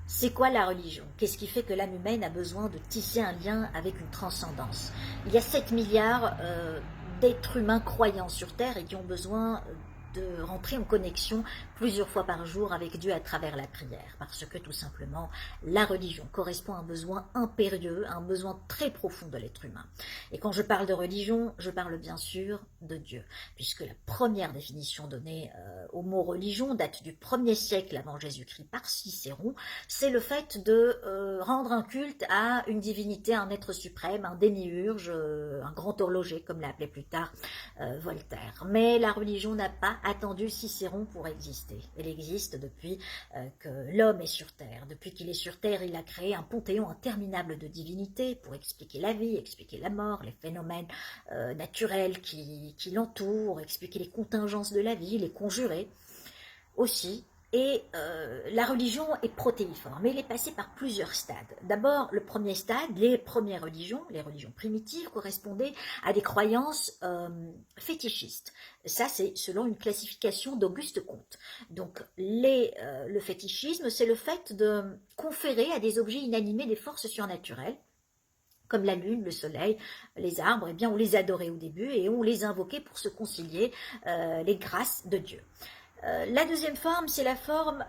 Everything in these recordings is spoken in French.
C'est quoi la religion? Qu'est-ce qui fait que l'âme humaine a besoin de tisser un lien avec une transcendance? Il y a 7 milliards d'êtres humains croyants sur Terre et qui ont besoin de rentrer en connexion plusieurs fois par jour avec Dieu à travers la prière, parce que tout simplement, la religion correspond à un besoin impérieux, à un besoin très profond de l'être humain. Et quand je parle de religion, je parle bien sûr de Dieu, puisque la première définition donnée au mot religion date du 1er siècle avant Jésus-Christ par Cicéron. C'est le fait de rendre un culte à une divinité, un être suprême, un démiurge, un grand horloger, comme l'a appelé plus tard Voltaire. Mais la religion n'a pas attendu Cicéron pour exister. Elle existe depuis que l'homme est sur Terre. Depuis qu'il est sur Terre, il a créé un panthéon interminable de divinités pour expliquer la vie, expliquer la mort, les phénomènes naturels qui l'entourent, expliquer les contingences de la vie, les conjurer aussi. Et la religion est protéiforme, mais elle est passée par plusieurs stades. D'abord, le premier stade, les premières religions, les religions primitives, correspondaient à des croyances fétichistes. Ça, c'est selon une classification d'Auguste Comte. Donc, le fétichisme, c'est le fait de conférer à des objets inanimés des forces surnaturelles, comme la lune, le soleil, les arbres, eh bien, on les adorait au début et on les invoquait pour se concilier les grâces de Dieu. La deuxième forme, c'est la forme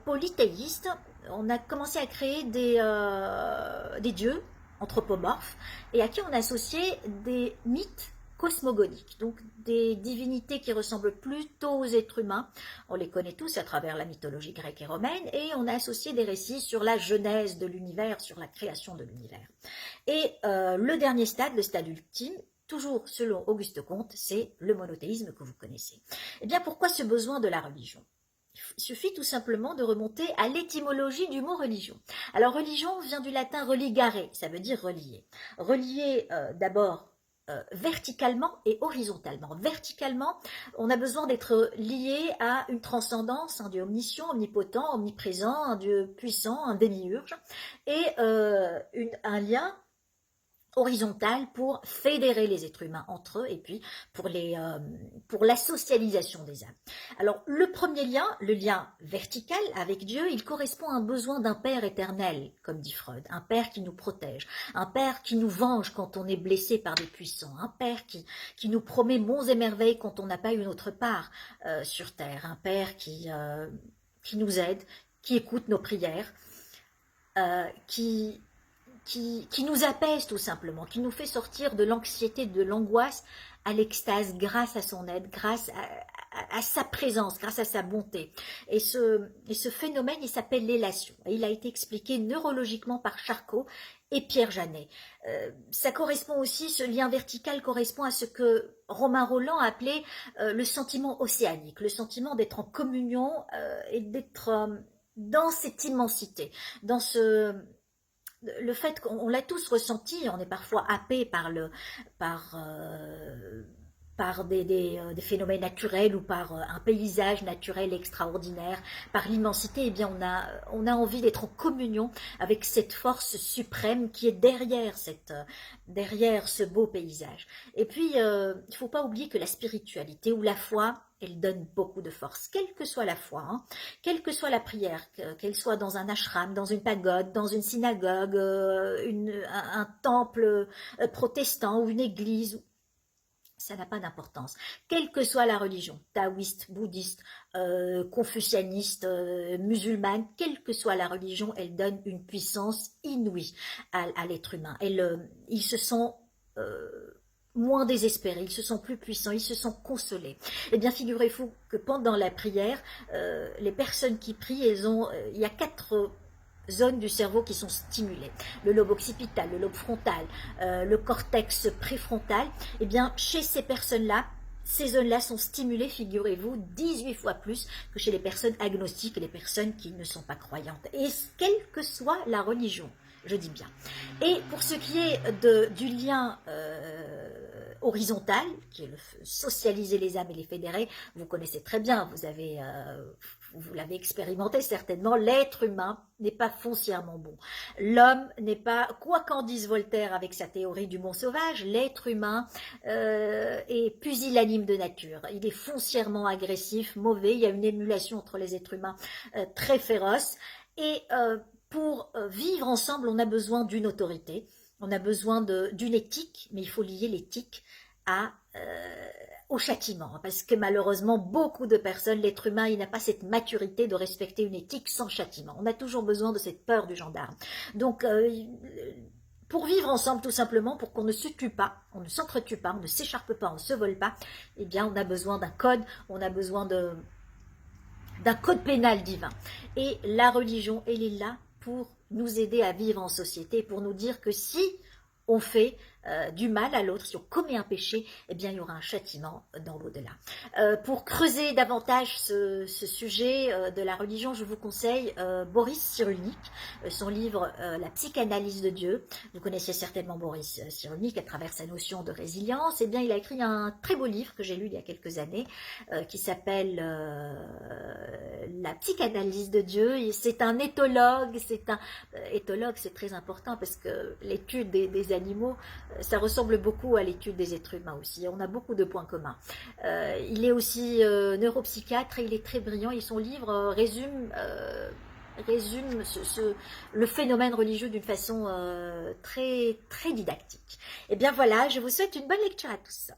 polythéiste. On a commencé à créer des dieux anthropomorphes et à qui on associait des mythes cosmogoniques, donc des divinités qui ressemblent plutôt aux êtres humains. On les connaît tous à travers la mythologie grecque et romaine et on a associé des récits sur la genèse de l'univers, sur la création de l'univers. Et le dernier stade, le stade ultime, toujours selon Auguste Comte, c'est le monothéisme que vous connaissez. Eh bien, pourquoi ce besoin de la religion? Il suffit tout simplement de remonter à l'étymologie du mot religion. Alors, religion vient du latin religare, ça veut dire relier. Relier d'abord verticalement et horizontalement. Verticalement, on a besoin d'être lié à une transcendance, un Dieu omniscient, omnipotent, omniprésent, un Dieu puissant, un démiurge, et un lien horizontale pour fédérer les êtres humains entre eux et puis pour la socialisation des âmes. Alors le premier lien, le lien vertical avec Dieu, il correspond à un besoin d'un Père éternel, comme dit Freud, un Père qui nous protège, un Père qui nous venge quand on est blessé par des puissants, un Père qui nous promet monts et merveilles quand on n'a pas une autre part sur terre, un Père qui nous aide, qui écoute nos prières, qui nous apaise tout simplement, qui nous fait sortir de l'anxiété, de l'angoisse à l'extase grâce à son aide, grâce à sa présence, grâce à sa bonté. Et ce phénomène, il s'appelle l'élation. Il a été expliqué neurologiquement par Charcot et Pierre Janet. Ça correspond aussi, ce lien vertical correspond à ce que Romain Rolland appelait le sentiment océanique, le sentiment d'être en communion et d'être dans cette immensité, dans le fait qu'on l'a tous ressenti, on est parfois happé par des phénomènes naturels ou par un paysage naturel extraordinaire, par l'immensité, eh bien on a envie d'être en communion avec cette force suprême qui est derrière ce beau paysage. Et puis, il ne faut pas oublier que la spiritualité ou la foi, elle donne beaucoup de force, quelle que soit la foi, hein, quelle que soit la prière, qu'elle soit dans un ashram, dans une pagode, dans une synagogue, un temple protestant ou une église, ça n'a pas d'importance. Quelle que soit la religion, taoïste, bouddhiste, confucianiste, musulmane, quelle que soit la religion, elle donne une puissance inouïe à l'être humain. Ils se sont moins désespérés, ils se sont plus puissants, ils se sont consolés. Eh bien, figurez-vous que pendant la prière, les personnes qui prient, il y a 4 zones du cerveau qui sont stimulées. Le lobe occipital, le lobe frontal, le cortex préfrontal. Eh bien, chez ces personnes-là, ces zones-là sont stimulées, figurez-vous, 18 fois plus que chez les personnes agnostiques et les personnes qui ne sont pas croyantes. Et quelle que soit la religion, je dis bien. Et pour ce qui est du lien horizontal, qui est le socialiser les âmes et les fédérer, vous connaissez très bien, vous l'avez expérimenté certainement, l'être humain n'est pas foncièrement bon. L'homme n'est pas, quoi qu'en dise Voltaire avec sa théorie du bon sauvage, l'être humain est pusillanime de nature. Il est foncièrement agressif, mauvais, il y a une émulation entre les êtres humains très féroce. Et pour vivre ensemble, on a besoin d'une autorité, on a besoin d'une éthique, mais il faut lier l'éthique au châtiment, parce que malheureusement, beaucoup de personnes, l'être humain, il n'a pas cette maturité de respecter une éthique sans châtiment. On a toujours besoin de cette peur du gendarme. Donc, pour vivre ensemble, tout simplement, pour qu'on ne se tue pas, on ne s'entretue pas, on ne s'écharpe pas, on ne se vole pas, eh bien, on a besoin d'un code, on a besoin d'un code pénal divin. Et la religion, elle est là pour nous aider à vivre en société, pour nous dire que si on fait du mal à l'autre, si on commet un péché, eh bien il y aura un châtiment dans l'au-delà. Pour creuser davantage ce sujet de la religion, je vous conseille Boris Cyrulnik, son livre La psychanalyse de Dieu. Vous connaissez certainement Boris Cyrulnik à travers sa notion de résilience. Eh bien il a écrit un très beau livre que j'ai lu il y a quelques années qui s'appelle La psychanalyse de Dieu. C'est un éthologue, éthologue, c'est très important parce que l'étude des animaux, ça ressemble beaucoup à l'étude des êtres humains aussi. On a beaucoup de points communs. Il est aussi neuropsychiatre et il est très brillant. Et son livre résume le phénomène religieux d'une façon très, très didactique. Et bien voilà, je vous souhaite une bonne lecture à tous.